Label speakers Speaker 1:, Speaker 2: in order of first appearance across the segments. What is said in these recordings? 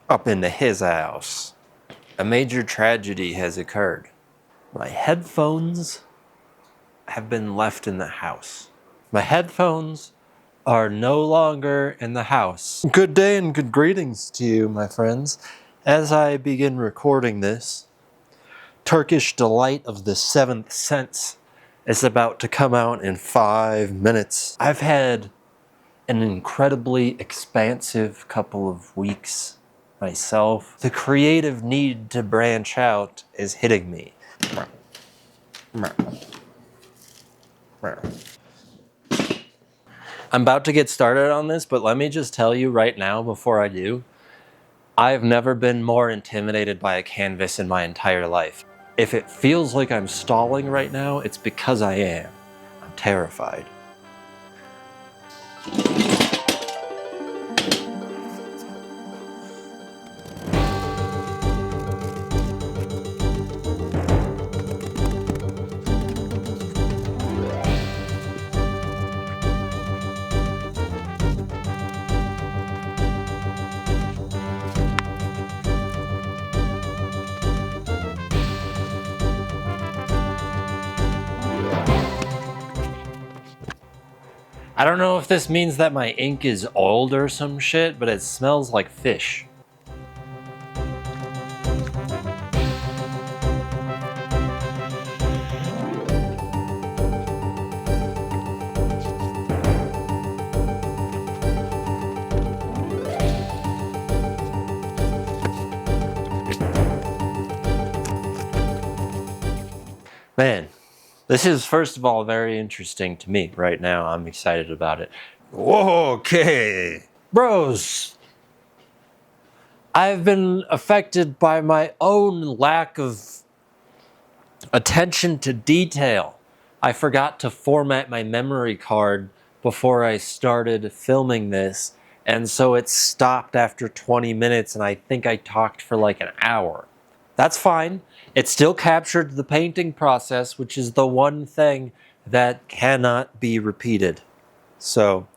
Speaker 1: up into his house. A major tragedy has occurred. My headphones have been left in the house. My headphones are no longer in the house. Good day and good greetings to you, my friends. As I begin recording this, Turkish Delight of the Seventh Sense is about to come out in 5 minutes. I've had an incredibly expansive couple of weeks myself. The creative need to branch out is hitting me. I'm about to get started on this, but let me just tell you right now before I do, I've never been more intimidated by a canvas in my entire life. If it feels like I'm stalling right now, it's because I am. I'm terrified. I don't know if this means that my ink is old or some shit, but it smells like fish. Man, this is first of all very interesting to me right now. I'm excited about it. Okay. Bros, I've been affected by my own lack of attention to detail. I forgot to format my memory card before I started filming this, and so it stopped after 20 minutes, and I think I talked for like an hour. That's fine. It still captured the painting process, which is the one thing that cannot be repeated. So,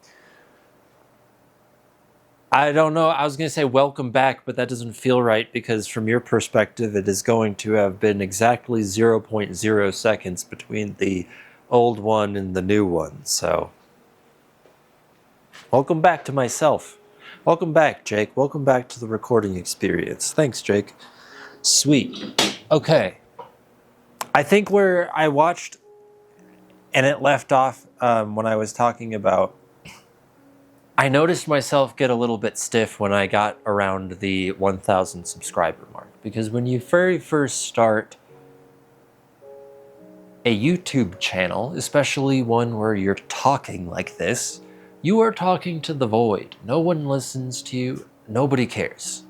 Speaker 1: I don't know, I was going to say welcome back, but that doesn't feel right because from your perspective, it is going to have been exactly 0.0 seconds between the old one and the new one. So, welcome back to myself. Welcome back, Jake. Welcome back to the recording experience. Thanks, Jake. Sweet. Okay. I think where I watched and it left off when I was talking about, I noticed myself get a little bit stiff when I got around the 1,000 subscriber mark. Because when you very first start a YouTube channel, especially one where you're talking like this, you are talking to the void. No one listens to you. Nobody cares.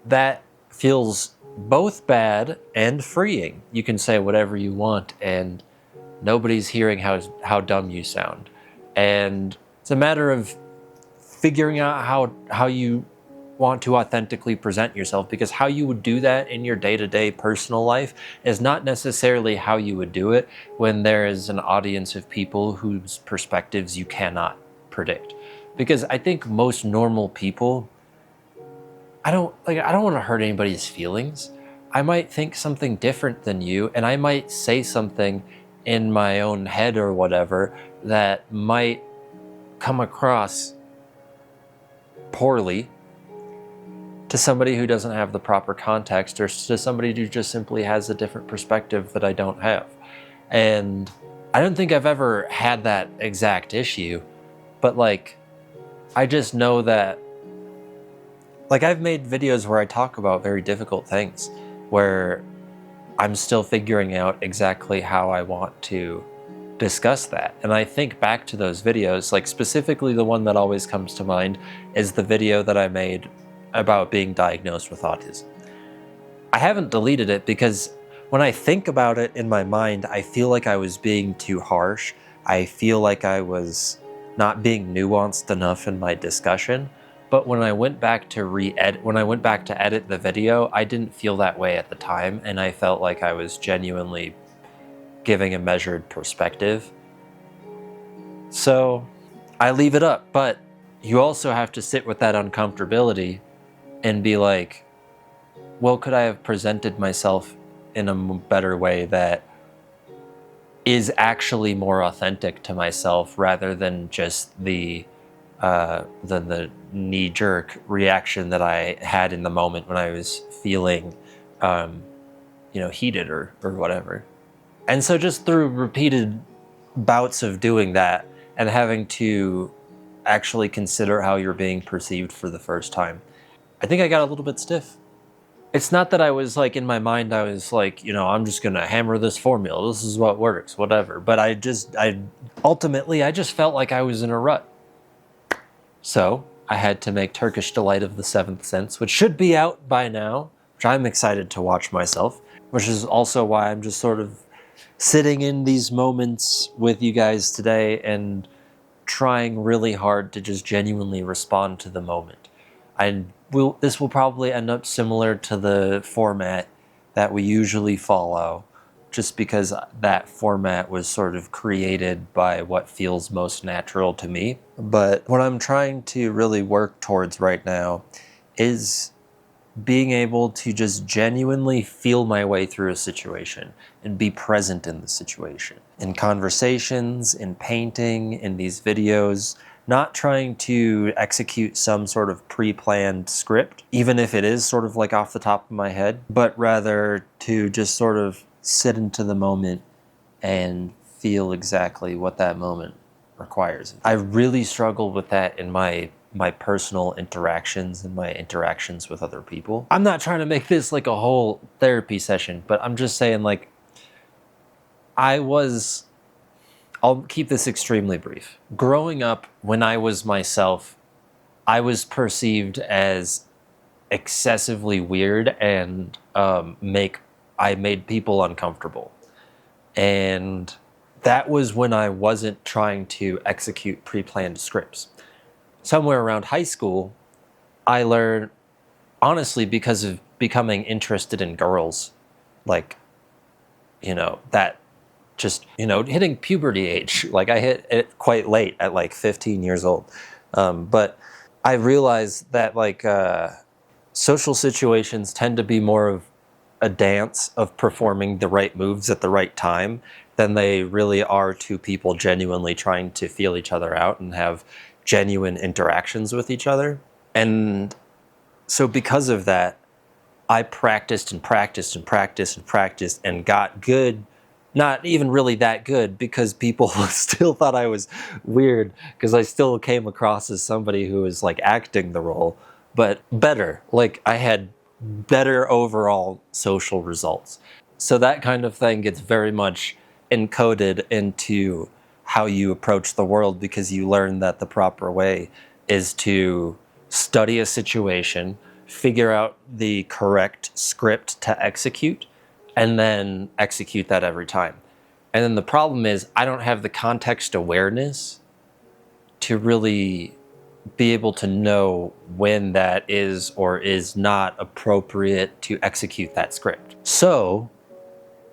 Speaker 1: That feels both bad and freeing. You can say whatever you want and nobody's hearing how dumb you sound. And it's a matter of figuring out how you want to authentically present yourself, because how you would do that in your day-to-day personal life is not necessarily how you would do it when there is an audience of people whose perspectives you cannot predict. Because I think most normal people, I don't want to hurt anybody's feelings. I might think something different than you, and I might say something in my own head or whatever that might come across poorly to somebody who doesn't have the proper context, or to somebody who just simply has a different perspective that I don't have. And I don't think I've ever had that exact issue, but like, I just know that, like, I've made videos where I talk about very difficult things, where I'm still figuring out exactly how I want to discuss that. And I think back to those videos, like specifically the one that always comes to mind is the video that I made about being diagnosed with autism. I haven't deleted it because when I think about it in my mind, I feel like I was being too harsh. I feel like I was not being nuanced enough in my discussion. But when I went back to edit the video, I didn't feel that way at the time, and I felt like I was genuinely giving a measured perspective. So I leave it up, but you also have to sit with that uncomfortability and be like, well, could I have presented myself in a better way that is actually more authentic to myself rather than just the knee-jerk reaction that I had in the moment when I was feeling, heated or whatever. And so just through repeated bouts of doing that and having to actually consider how you're being perceived for the first time, I think I got a little bit stiff. It's not that I was like, in my mind, I was like, I'm just going to hammer this formula. This is what works, whatever. But ultimately, I just felt like I was in a rut. So I had to make Turkish Delight of the Seventh Sense, which should be out by now, which I'm excited to watch myself, which is also why I'm just sort of sitting in these moments with you guys today and trying really hard to just genuinely respond to the moment. This will probably end up similar to the format that we usually follow, just because that format was sort of created by what feels most natural to me. But what I'm trying to really work towards right now is being able to just genuinely feel my way through a situation and be present in the situation. In conversations, in painting, in these videos, not trying to execute some sort of pre-planned script, even if it is sort of like off the top of my head, but rather to just sort of sit into the moment and feel exactly what that moment requires. I really struggle with that in my personal interactions and my interactions with other people. I'm not trying to make this like a whole therapy session, but I'm just saying, like, I'll keep this extremely brief. Growing up, when I was myself, I was perceived as excessively weird and I made people uncomfortable. And that was when I wasn't trying to execute pre-planned scripts. Somewhere around high school, I learned, honestly, because of becoming interested in girls, like, that just, hitting puberty age. Like, I hit it quite late at like 15 years old. But I realized that social situations tend to be more of a dance of performing the right moves at the right time than they really are to people genuinely trying to feel each other out and have genuine interactions with each other. And so because of that, I practiced and practiced and practiced and practiced and got good. Not even really that good, because people still thought I was weird, because I still came across as somebody who was like acting the role, but better. Like, I had better overall social results. So that kind of thing gets very much encoded into how you approach the world, because you learn that the proper way is to study a situation, figure out the correct script to execute, and then execute that every time. And then the problem is, I don't have the context awareness to really be able to know when that is or is not appropriate to execute that script. So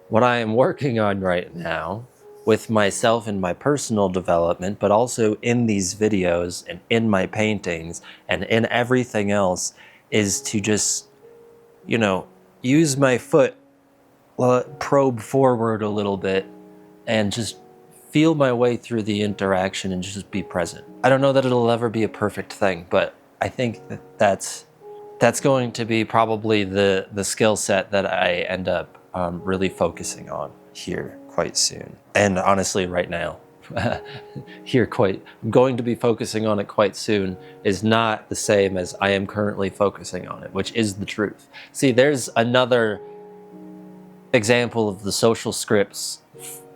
Speaker 1: what I am working on right now with myself and my personal development, but also in these videos and in my paintings and in everything else, is to just, use my foot, probe forward a little bit and just feel my way through the interaction and just be present. I don't know that it'll ever be a perfect thing, but I think that's going to be probably the skill set that I end up really focusing on here quite soon. And honestly, right now, I'm going to be focusing on it quite soon is not the same as I am currently focusing on it, which is the truth. See, there's another example of the social scripts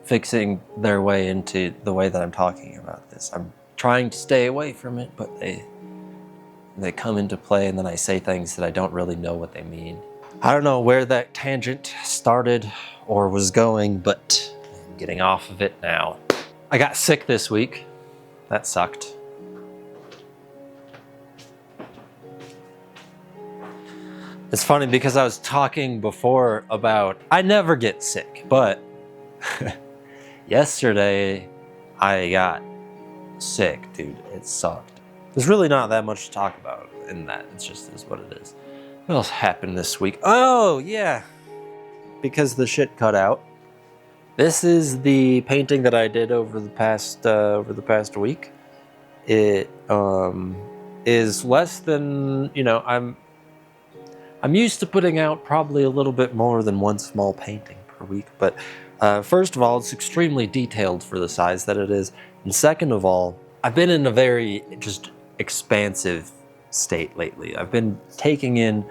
Speaker 1: fixing their way into the way that I'm talking about this. I'm trying to stay away from it, but they come into play, and then I say things that I don't really know what they mean. I don't know where that tangent started or was going, but I'm getting off of it now. I got sick this week. That sucked. It's funny because I was talking before about I never get sick, but yesterday I got sick, dude. It sucked. There's really not that much to talk about. in that. It's just is what it is. What else happened this week? Oh, yeah. Because the shit cut out. This is the painting that I did over the past week. It is less than, I'm used to putting out probably a little bit more than one small painting per week, but first of all, it's extremely detailed for the size that it is, and second of all, I've been in a very just expansive state lately. I've been taking in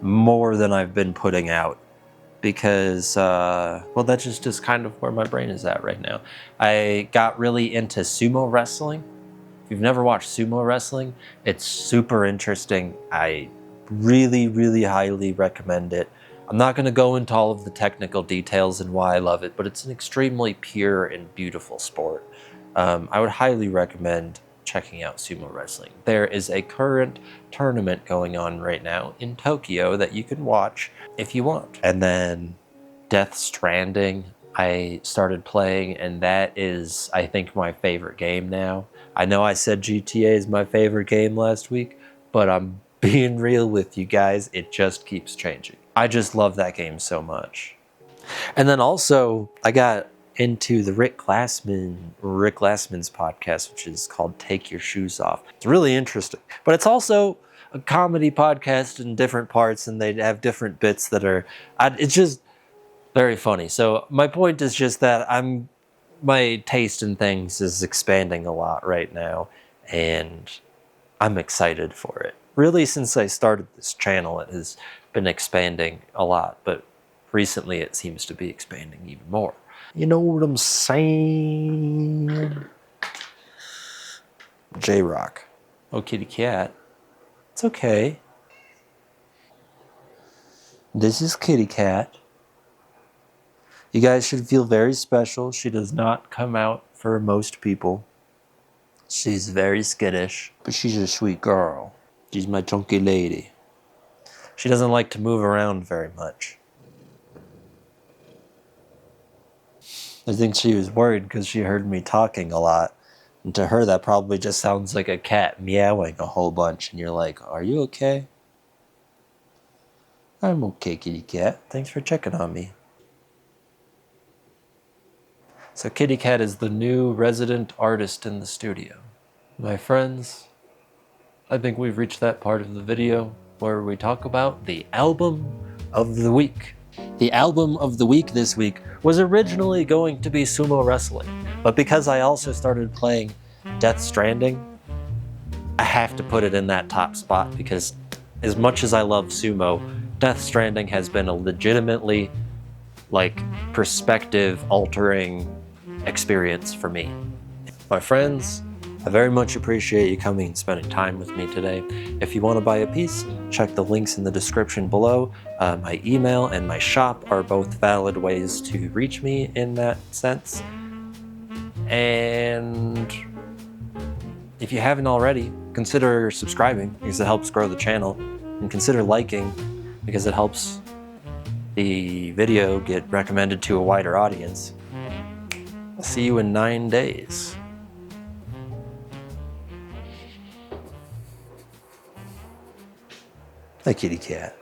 Speaker 1: more than I've been putting out because, well, that just is kind of where my brain is at right now. I got really into sumo wrestling. If you've never watched sumo wrestling, it's super interesting. I really, really highly recommend it. I'm not going to go into all of the technical details and why I love it, but it's an extremely pure and beautiful sport. I would highly recommend checking out sumo wrestling. There is a current tournament going on right now in Tokyo that you can watch if you want. And then Death Stranding, I started playing, and that is, I think, my favorite game now. I know I said GTA is my favorite game last week, but I'm being real with you guys, it just keeps changing. I just love that game so much. And then also, I got into the Rick Glassman's podcast, which is called Take Your Shoes Off. It's really interesting, but it's also a comedy podcast in different parts, and they have different bits that are, it's just very funny. So my point is just that my taste in things is expanding a lot right now, and I'm excited for it. Really, since I started this channel, it has been expanding a lot, but recently it seems to be expanding even more. You know what I'm saying? J-Rock. Oh, kitty cat. It's okay. This is Kitty Cat. You guys should feel very special. She does not come out for most people. She's very skittish, but she's a sweet girl. She's my chunky lady. She doesn't like to move around very much. I think she was worried because she heard me talking a lot. And to her, that probably just sounds like a cat meowing a whole bunch. And you're like, are you okay? I'm okay, kitty cat. Thanks for checking on me. So Kitty Cat is the new resident artist in the studio. My friends, I think we've reached that part of the video where we talk about the album of the week. The album of the week this week was originally going to be sumo wrestling, but because I also started playing Death Stranding, I have to put it in that top spot because as much as I love sumo, Death Stranding has been a legitimately, perspective-altering experience for me. My friends, I very much appreciate you coming and spending time with me today. If you want to buy a piece, check the links in the description below. My email and my shop are both valid ways to reach me in that sense. And if you haven't already, consider subscribing because it helps grow the channel, and consider liking because it helps the video get recommended to a wider audience. I'll see you in 9 days. Hi, kitty cat.